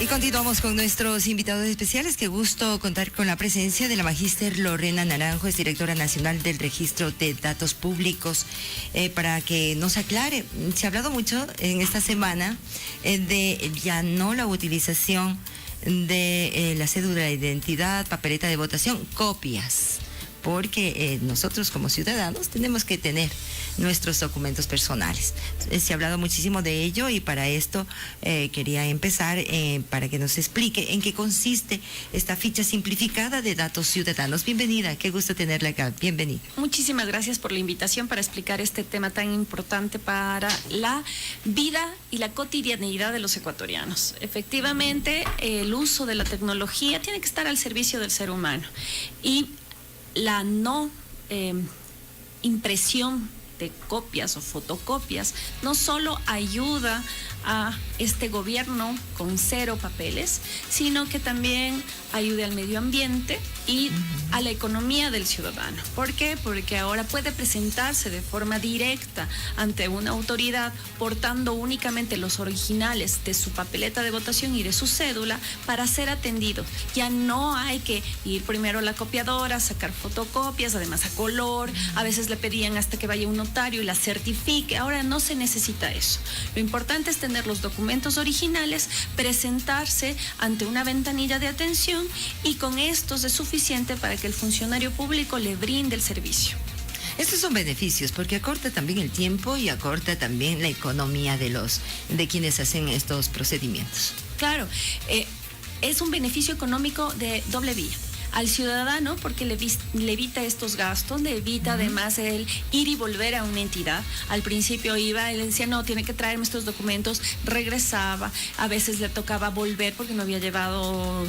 Y continuamos con nuestros invitados especiales. Qué gusto contar con la presencia de la magíster Lorena Naranjo, es directora nacional del Registro de Datos Públicos, para que nos aclare. Se ha hablado mucho en esta semana de ya no la utilización de la cédula de identidad, papeleta de votación, copias, porque nosotros como ciudadanos tenemos que tener nuestros documentos personales. Se ha hablado muchísimo de ello y para esto quería empezar para que nos explique en qué consiste esta ficha simplificada de datos ciudadanos. Bienvenida, qué gusto tenerla acá. Bienvenida. Muchísimas gracias por la invitación para explicar este tema tan importante para la vida y la cotidianidad de los ecuatorianos. Efectivamente, el uso de la tecnología tiene que estar al servicio del ser humano y la no impresión de copias o fotocopias no solo ayuda a este gobierno con 0 papeles, sino que también ayuda al medio ambiente y a la economía del ciudadano. ¿Por qué? Porque ahora puede presentarse de forma directa ante una autoridad portando únicamente los originales de su papeleta de votación y de su cédula para ser atendido. Ya no hay que ir primero a la copiadora, sacar fotocopias, además a color, a veces le pedían hasta que vaya un notario y la certifique. Ahora no se necesita eso. Lo importante es tener los documentos originales, presentarse ante una ventanilla de atención y con estos es suficiente para que el funcionario público le brinde el servicio. Estos son beneficios porque acorta también el tiempo y acorta también la economía de quienes hacen estos procedimientos. Claro, es un beneficio económico de doble vía. Al ciudadano, porque le evita estos gastos, le evita además el ir y volver a una entidad. Al principio iba, él decía, no, tiene que traerme estos documentos, regresaba, a veces le tocaba volver porque no había llevado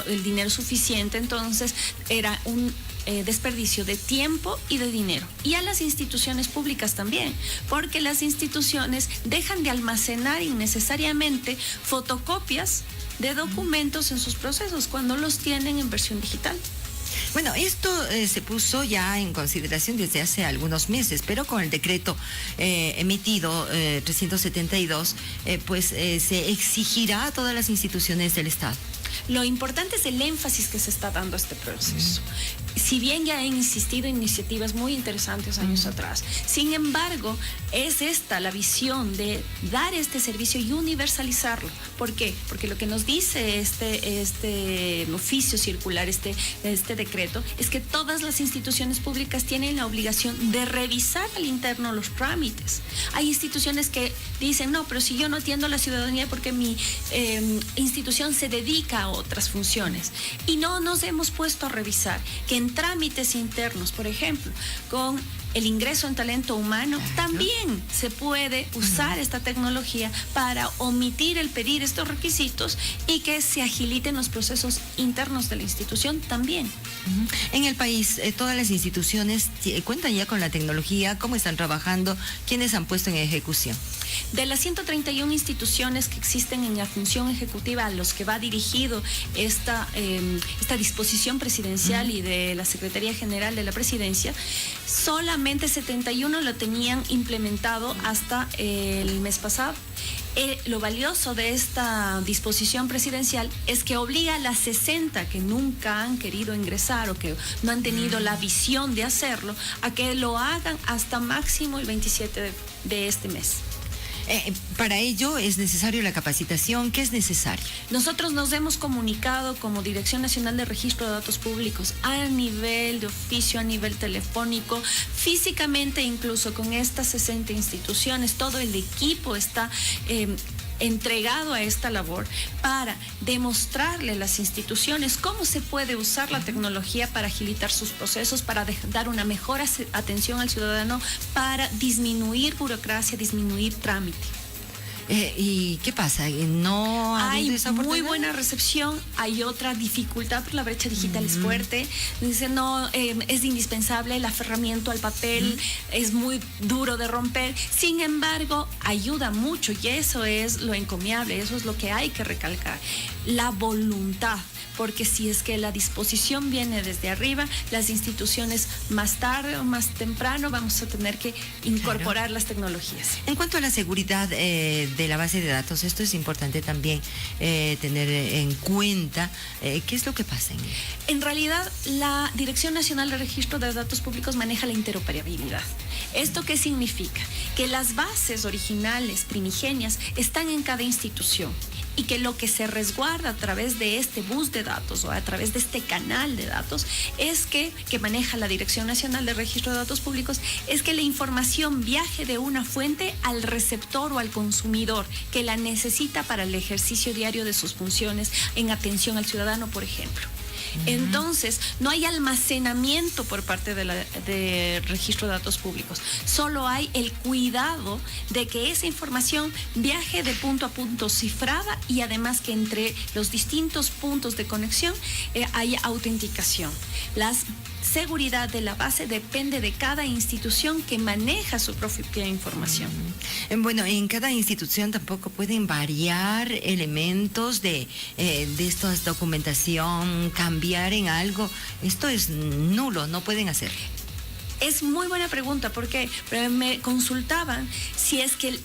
el dinero suficiente, entonces era un desperdicio de tiempo y de dinero. Y a las instituciones públicas también, porque las instituciones dejan de almacenar innecesariamente fotocopias de documentos en sus procesos cuando los tienen en versión digital. Bueno, esto se puso ya en consideración desde hace algunos meses, pero con el decreto emitido 372, se exigirá a todas las instituciones del Estado. Lo importante es el énfasis que se está dando a este proceso. Si bien ya han insistido iniciativas muy interesantes años atrás, sin embargo, es esta la visión de dar este servicio y universalizarlo. ¿Por qué? Porque lo que nos dice este oficio circular, este decreto, es que todas las instituciones públicas tienen la obligación de revisar al interno los trámites. Hay instituciones que dicen, no, pero si yo no atiendo a la ciudadanía porque mi institución se dedica a otras funciones. Y no nos hemos puesto a revisar que en trámites internos, por ejemplo, con el ingreso en talento humano, también se puede usar esta tecnología para omitir el pedir estos requisitos y que se agiliten los procesos internos de la institución también. En el país, todas las instituciones cuentan ya con la tecnología. ¿Cómo están trabajando? ¿Quiénes han puesto en ejecución? De las 131 instituciones que existen en la función ejecutiva a los que va dirigido esta disposición presidencial y de la Secretaría General de la Presidencia, solamente 71 lo tenían implementado hasta el mes pasado. Lo valioso de esta disposición presidencial es que obliga a las 60 que nunca han querido ingresar o que no han tenido la visión de hacerlo, a que lo hagan hasta máximo el 27 de este mes. Para ello es necesario la capacitación. ¿Qué es necesario? Nosotros nos hemos comunicado como Dirección Nacional de Registro de Datos Públicos a nivel de oficio, a nivel telefónico, físicamente incluso con estas 60 instituciones. Todo el equipo está entregado a esta labor para demostrarle a las instituciones cómo se puede usar la tecnología para agilitar sus procesos, para dar una mejor atención al ciudadano, para disminuir burocracia, disminuir trámite. ¿Y qué pasa? ¿No hay muy buena recepción? Hay otra dificultad, porque la brecha digital es fuerte. Dicen, no, es indispensable el aferramiento al papel, es muy duro de romper. Sin embargo, ayuda mucho y eso es lo encomiable, eso es lo que hay que recalcar. La voluntad. Porque si es que la disposición viene desde arriba, las instituciones más tarde o más temprano vamos a tener que incorporar las tecnologías. En cuanto a la seguridad de la base de datos, esto es importante también. tener en cuenta. ¿Qué es lo que pasa en ello? En realidad, la Dirección Nacional de Registro de Datos Públicos maneja la interoperabilidad. ¿Esto qué significa? Que las bases originales, primigenias, están en cada institución y que lo que se resguarda a través de este bus de datos o a través de este canal de datos es que maneja la Dirección Nacional de Registro de Datos Públicos, es que la información viaje de una fuente al receptor o al consumidor que la necesita para el ejercicio diario de sus funciones en atención al ciudadano, por ejemplo. Entonces, no hay almacenamiento por parte de registro de datos públicos. Solo hay el cuidado de que esa información viaje de punto a punto cifrada y además que entre los distintos puntos de conexión haya autenticación. La seguridad de la base depende de cada institución que maneja su propia información. Bueno, en cada institución tampoco pueden variar elementos de esta documentación, cambiar en algo. Esto es nulo, no pueden hacer. Es muy buena pregunta porque me consultaban si es que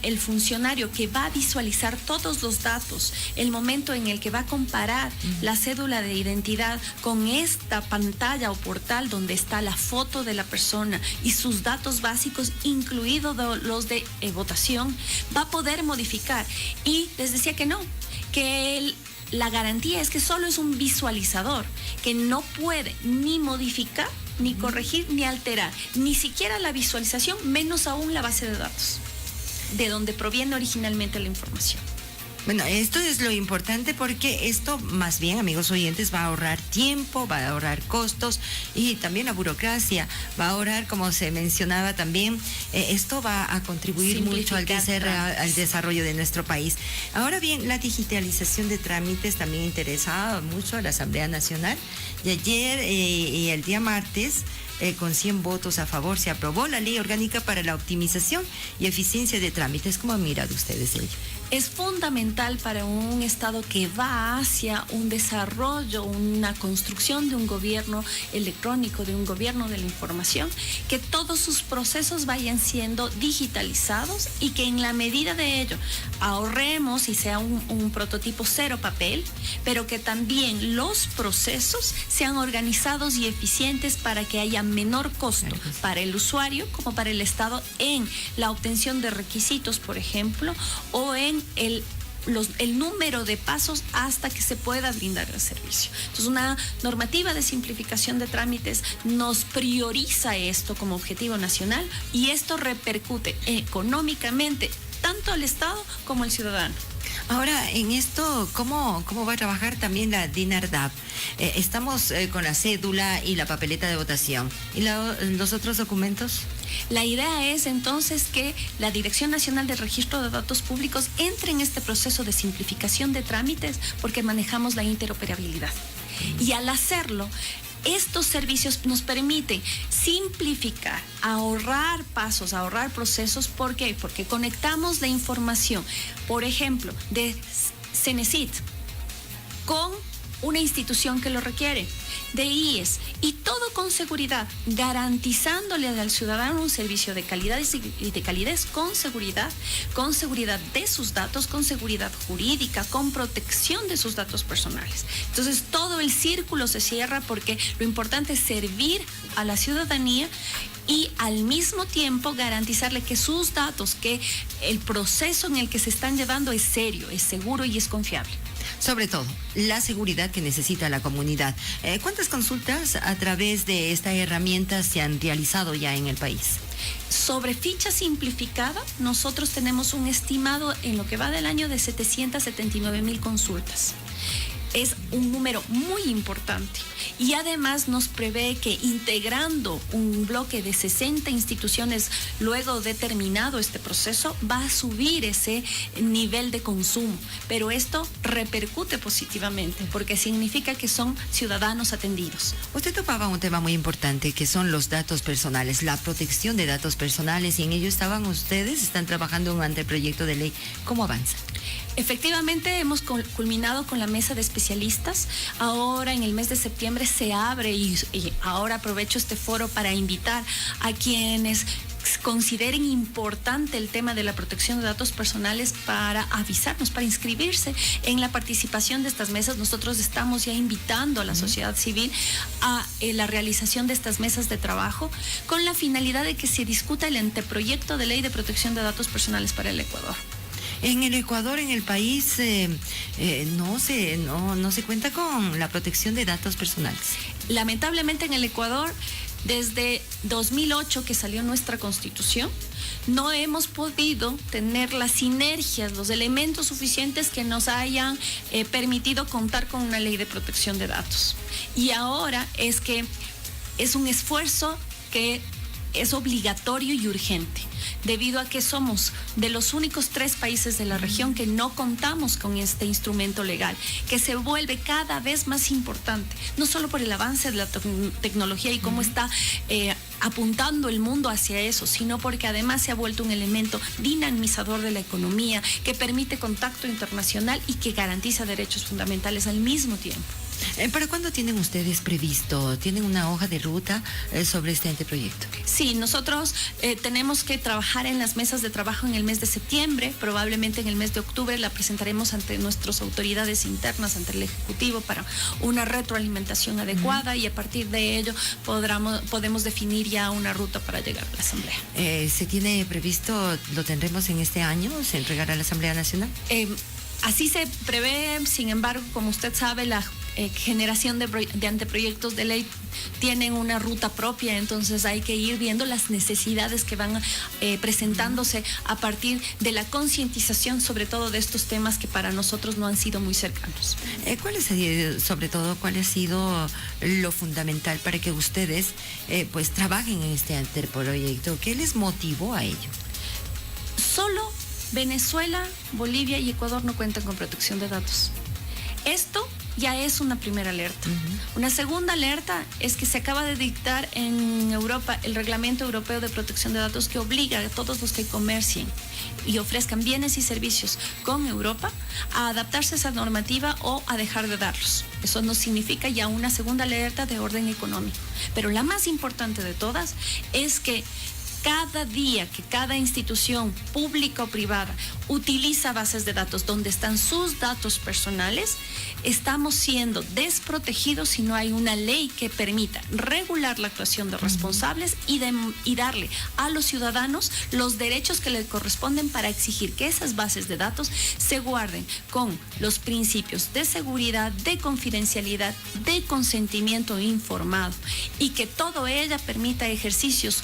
el funcionario que va a visualizar todos los datos, el momento en el que va a comparar la cédula de identidad con esta pantalla o portal donde está la foto de la persona y sus datos básicos, incluidos los de votación, va a poder modificar. Y les decía que no, que la garantía es que solo es un visualizador, que no puede ni modificar, ni corregir, ni alterar, ni siquiera la visualización, menos aún la base de datos, de donde proviene originalmente la información. Bueno, esto es lo importante porque esto más bien, amigos oyentes, va a ahorrar tiempo, va a ahorrar costos y también la burocracia, va a ahorrar, como se mencionaba también, esto va a contribuir mucho al desarrollo de nuestro país. Ahora bien, la digitalización de trámites también interesa mucho a la Asamblea Nacional y ayer y el día martes, con 100 votos a favor, se aprobó la Ley Orgánica para la Optimización y Eficiencia de Trámites. ¿Cómo han mirado ustedes ello? Es fundamental para un Estado que va hacia un desarrollo, una construcción de un gobierno electrónico, de un gobierno de la información, que todos sus procesos vayan siendo digitalizados y que en la medida de ello ahorremos y sea un prototipo cero papel, pero que también los procesos sean organizados y eficientes para que haya menor costo para el usuario como para el Estado en la obtención de requisitos, por ejemplo, o en el número de pasos hasta que se pueda brindar el servicio. Entonces, una normativa de simplificación de trámites nos prioriza esto como objetivo nacional y esto repercute económicamente tanto al Estado como al ciudadano. Ahora, en esto, ¿cómo va a trabajar también la DINARDAP? Estamos con la cédula y la papeleta de votación. ¿Y los otros documentos? La idea es entonces que la Dirección Nacional de Registro de Datos Públicos entre en este proceso de simplificación de trámites porque manejamos la interoperabilidad. Y al hacerlo, estos servicios nos permiten simplificar, ahorrar pasos, ahorrar procesos. ¿Por qué? Porque conectamos la información, por ejemplo, de Cenecit con una institución que lo requiere, de IES, y todo con seguridad, garantizándole al ciudadano un servicio de calidad y de calidez con seguridad de sus datos, con seguridad jurídica, con protección de sus datos personales. Entonces, todo el círculo se cierra porque lo importante es servir a la ciudadanía y al mismo tiempo garantizarle que sus datos, que el proceso en el que se están llevando es serio, es seguro y es confiable. Sobre todo, la seguridad que necesita la comunidad. ¿Cuántas consultas a través de esta herramienta se han realizado ya en el país? Sobre ficha simplificada, nosotros tenemos un estimado en lo que va del año de 779,000 consultas. Es un número muy importante y además nos prevé que integrando un bloque de 60 instituciones luego de terminado este proceso va a subir ese nivel de consumo, pero esto repercute positivamente porque significa que son ciudadanos atendidos. Usted topaba un tema muy importante que son los datos personales, la protección de datos personales, y en ello estaban ustedes, están trabajando en un anteproyecto de ley. ¿Cómo avanza? Efectivamente, hemos culminado con la mesa de especialistas. Ahora en el mes de septiembre se abre y ahora aprovecho este foro para invitar a quienes consideren importante el tema de la protección de datos personales para avisarnos, para inscribirse en la participación de estas mesas. Nosotros estamos ya invitando a la sociedad civil a la realización de estas mesas de trabajo con la finalidad de que se discuta el anteproyecto de ley de protección de datos personales para el Ecuador. En el Ecuador, en el país, no se cuenta con la protección de datos personales. Lamentablemente en el Ecuador, desde 2008 que salió nuestra Constitución, no hemos podido tener las sinergias, los elementos suficientes que nos hayan permitido contar con una ley de protección de datos. Y ahora es que es un esfuerzo que es obligatorio y urgente, debido a que somos de los únicos 3 países de la región que no contamos con este instrumento legal, que se vuelve cada vez más importante, no solo por el avance de la tecnología y cómo está apuntando el mundo hacia eso, sino porque además se ha vuelto un elemento dinamizador de la economía, que permite contacto internacional y que garantiza derechos fundamentales al mismo tiempo. ¿Para cuándo tienen ustedes previsto? ¿Tienen una hoja de ruta sobre este anteproyecto? Sí, nosotros tenemos que trabajar en las mesas de trabajo en el mes de septiembre, probablemente en el mes de octubre la presentaremos ante nuestras autoridades internas, ante el Ejecutivo, para una retroalimentación adecuada y a partir de ello podemos definir ya una ruta para llegar a la Asamblea. ¿Se tiene previsto, lo tendremos en este año, se entregará a la Asamblea Nacional? Así se prevé, sin embargo, como usted sabe, la generación de anteproyectos de ley tienen una ruta propia, entonces hay que ir viendo las necesidades que van presentándose a partir de la concientización, sobre todo de estos temas que para nosotros no han sido muy cercanos. ¿Cuál ha sido lo fundamental para que ustedes pues trabajen en este anteproyecto? ¿Qué les motivó a ello? Solo Venezuela, Bolivia y Ecuador no cuentan con protección de datos. Esto ya es una primera alerta. Una segunda alerta es que se acaba de dictar en Europa el Reglamento Europeo de Protección de Datos, que obliga a todos los que comercien y ofrezcan bienes y servicios con Europa a adaptarse a esa normativa o a dejar de darlos. Eso nos significa ya una segunda alerta de orden económico. Pero la más importante de todas es que cada día que cada institución pública o privada utiliza bases de datos donde están sus datos personales, estamos siendo desprotegidos si no hay una ley que permita regular la actuación de responsables y darle a los ciudadanos los derechos que les corresponden para exigir que esas bases de datos se guarden con los principios de seguridad, de confidencialidad, de consentimiento informado y que todo ello permita ejercicios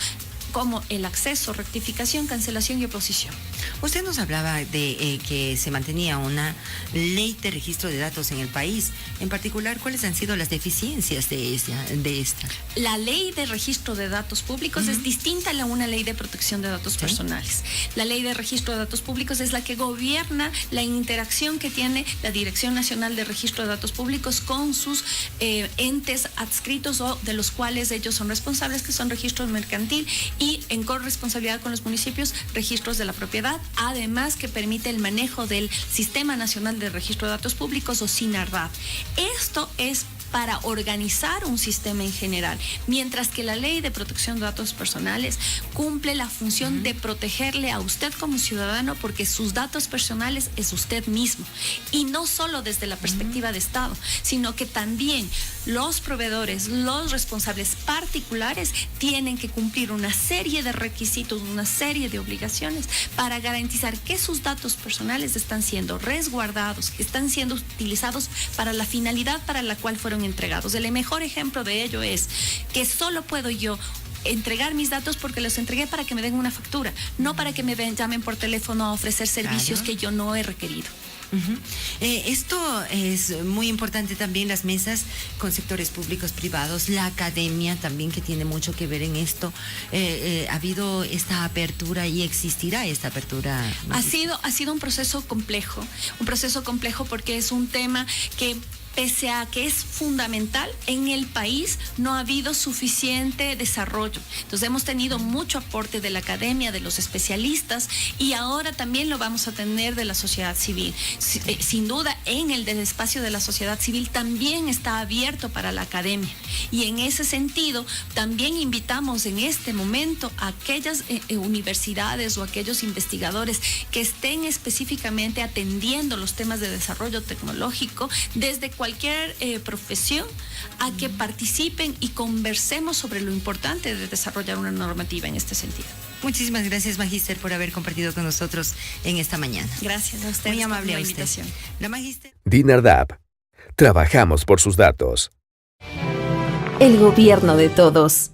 como el acceso, rectificación, cancelación y oposición. Usted nos hablaba de que se mantenía una ley de registro de datos en el país. En particular, ¿cuáles han sido las deficiencias de esta? La ley de registro de datos públicos es distinta a una ley de protección de datos personales. La ley de registro de datos públicos es la que gobierna la interacción que tiene la Dirección Nacional de Registro de Datos Públicos con sus entes adscritos o de los cuales ellos son responsables, que son registros mercantil y en corresponsabilidad con los municipios, registros de la propiedad, además que permite el manejo del Sistema Nacional de Registro de Datos Públicos o SINARDAP. Esto es para organizar un sistema en general, mientras que la ley de protección de datos personales cumple la función de protegerle a usted como ciudadano, porque sus datos personales es usted mismo, y no solo desde la perspectiva de Estado, sino que también los proveedores, los responsables particulares tienen que cumplir una serie de requisitos, una serie de obligaciones para garantizar que sus datos personales están siendo resguardados, que están siendo utilizados para la finalidad para la cual fueron entregados. El mejor ejemplo de ello es que solo puedo yo entregar mis datos porque los entregué para que me den una factura, no para que me llamen por teléfono a ofrecer servicios que yo no he requerido. Esto es muy importante también, las mesas con sectores públicos, privados, la academia también, que tiene mucho que ver en esto. ¿Ha habido esta apertura y existirá esta apertura? Ha sido un proceso complejo porque es un tema que pese a que es fundamental, en el país no ha habido suficiente desarrollo. Entonces hemos tenido mucho aporte de la academia, de los especialistas, y ahora también lo vamos a tener de la sociedad civil. Sin duda, en el del espacio de la sociedad civil también está abierto para la academia. Y en ese sentido, también invitamos en este momento a aquellas universidades o aquellos investigadores que estén específicamente atendiendo los temas de desarrollo tecnológico desde cualquier profesión, a que participen y conversemos sobre lo importante de desarrollar una normativa en este sentido. Muchísimas gracias, Magíster, por haber compartido con nosotros en esta mañana. Gracias a ustedes. Muy amable por la a usted. invitación. La Magíster. Dinardap. Trabajamos por sus datos. El gobierno de todos.